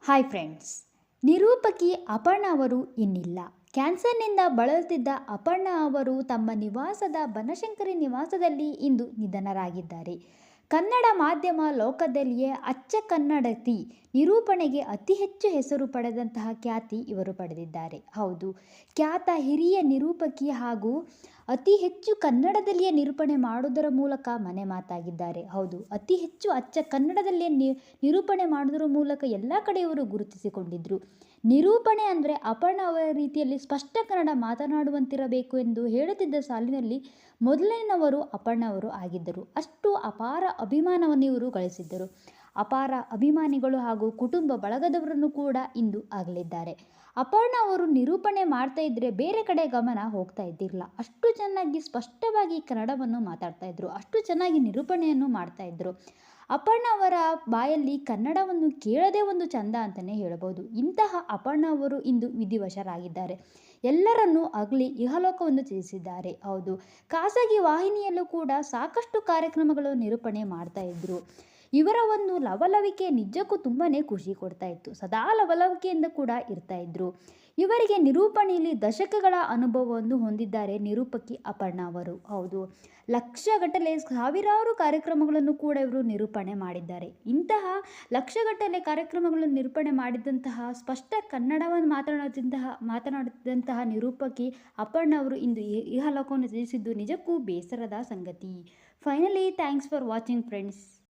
Hi friends. ನಿರೂಪಕಿ Aparna ಅವರು ಇನ್ನಿಲ್ಲ. ಕ್ಯಾನ್ಸರ್ನಿಂದ ಬಳಲುತ್ತಿದ್ದ ಅಪರ್ಣಾ ಅವರು ತಮ್ಮ ನಿವಾಸದ ಬನಶಂಕರಿ ನಿವಾಸದಲ್ಲಿ ಇಂದು ನಿಧನರಾಗಿದ್ದಾರೆ. ಕನ್ನಡ ಮಾಧ್ಯಮ ಲೋಕದಲ್ಲಿಯೇ ಅಚ್ಚ ಕನ್ನಡತಿ ನಿರೂಪಣೆಗೆ ಅತಿ ಹೆಚ್ಚು ಹೆಸರು ಪಡೆದಂತಹ ಖ್ಯಾತಿ ಇವರು ಪಡೆದಿದ್ದಾರೆ. ಹೌದು, ಖ್ಯಾತ ಹಿರಿಯ ನಿರೂಪಕಿ ಹಾಗೂ ಅತಿ ಹೆಚ್ಚು ಕನ್ನಡದಲ್ಲಿಯೇ ನಿರೂಪಣೆ ಮಾಡುವುದರ ಮೂಲಕ ಮನೆ ಮಾತಾಗಿದ್ದಾರೆ. ಹೌದು, ಅತಿ ಹೆಚ್ಚು ಅಚ್ಚ ಕನ್ನಡದಲ್ಲಿಯೇ ನಿರೂಪಣೆ ಮಾಡುವುದರ ಮೂಲಕ ಎಲ್ಲ ಕಡೆ ಇವರು ಗುರುತಿಸಿಕೊಂಡಿದ್ದರು. ನಿರೂಪಣೆ ಅಂದರೆ ಅಪರ್ಣಾ ಅವರ ರೀತಿಯಲ್ಲಿ ಸ್ಪಷ್ಟ ಕನ್ನಡ ಮಾತನಾಡುವಂತಿರಬೇಕು ಎಂದು ಹೇಳುತ್ತಿದ್ದ ಸಾಲಿನಲ್ಲಿ ಮೊದಲನೆಯವರು ಅಪರ್ಣಾ ಅವರು ಆಗಿದ್ದರು. ಅಷ್ಟು ಅಪಾರ ಅಭಿಮಾನವನ್ನು ಇವರು ಗಳಿಸಿದ್ದರು. ಅಪಾರ ಅಭಿಮಾನಿಗಳು ಹಾಗೂ ಕುಟುಂಬ ಬಳಗದವರನ್ನು ಕೂಡ ಇಂದು ಆಗಲಿದ್ದಾರೆ. ಅಪರ್ಣಾ ಅವರು ನಿರೂಪಣೆ ಮಾಡ್ತಾ ಇದ್ದರೆ ಬೇರೆ ಕಡೆ ಗಮನ ಹೋಗ್ತಾ ಇದ್ದಿರಲಿಲ್ಲ. ಅಷ್ಟು ಚೆನ್ನಾಗಿ ಸ್ಪಷ್ಟವಾಗಿ ಕನ್ನಡವನ್ನು ಮಾತಾಡ್ತಾ ಇದ್ರು, ಅಷ್ಟು ಚೆನ್ನಾಗಿ ನಿರೂಪಣೆಯನ್ನು ಮಾಡ್ತಾ ಇದ್ರು. ಅಪರ್ಣಾ ಅವರ ಬಾಯಲ್ಲಿ ಕನ್ನಡವನ್ನು ಕೇಳೋದೇ ಒಂದು ಚಂದ ಅಂತಲೇ ಹೇಳಬಹುದು. ಇಂತಹ ಅಪರ್ಣಾ ಅವರು ಇಂದು ವಿಧಿವಶರಾಗಿದ್ದಾರೆ. ಎಲ್ಲರನ್ನೂ ಅಗಲಿ ಇಹಲೋಕವನ್ನು ತ್ಯಜಿಸಿದ್ದಾರೆ. ಹೌದು, ಖಾಸಗಿ ವಾಹಿನಿಯಲ್ಲೂ ಕೂಡ ಸಾಕಷ್ಟು ಕಾರ್ಯಕ್ರಮಗಳು ನಿರೂಪಣೆ ಮಾಡ್ತಾ ಇದ್ರು. ಇವರ ಒಂದು ಲವಲವಿಕೆ ನಿಜಕ್ಕೂ ತುಂಬಾ ಖುಷಿ ಕೊಡ್ತಾ ಇತ್ತು. ಸದಾ ಲವಲವಿಕೆಯಿಂದ ಕೂಡ ಇರ್ತಾ ಇದ್ರು. ಇವರಿಗೆ ನಿರೂಪಣೆಯಲ್ಲಿ ದಶಕಗಳ ಅನುಭವವನ್ನು ಹೊಂದಿದ್ದಾರೆ ನಿರೂಪಕಿ ಅಪರ್ಣಾ ಅವರು. ಹೌದು, ಲಕ್ಷಗಟ್ಟಲೆ ಸಾವಿರಾರು ಕಾರ್ಯಕ್ರಮಗಳನ್ನು ಕೂಡ ಇವರು ನಿರೂಪಣೆ ಮಾಡಿದ್ದಾರೆ. ಇಂತಹ ಲಕ್ಷಗಟ್ಟಲೆ ಕಾರ್ಯಕ್ರಮಗಳನ್ನು ನಿರೂಪಣೆ ಮಾಡಿದಂತಹ ಸ್ಪಷ್ಟ ಕನ್ನಡವನ್ನು ಮಾತನಾಡುತ್ತಿದ್ದಂತಹ ನಿರೂಪಕಿ ಅಪರ್ಣಾ ಅವರು ಇಂದು ಇಹಲೋಕವನ್ನು ತ್ಯಜಿಸಿದ್ದು ನಿಜಕ್ಕೂ ಬೇಸರದ ಸಂಗತಿ. Finally thanks for watching friends.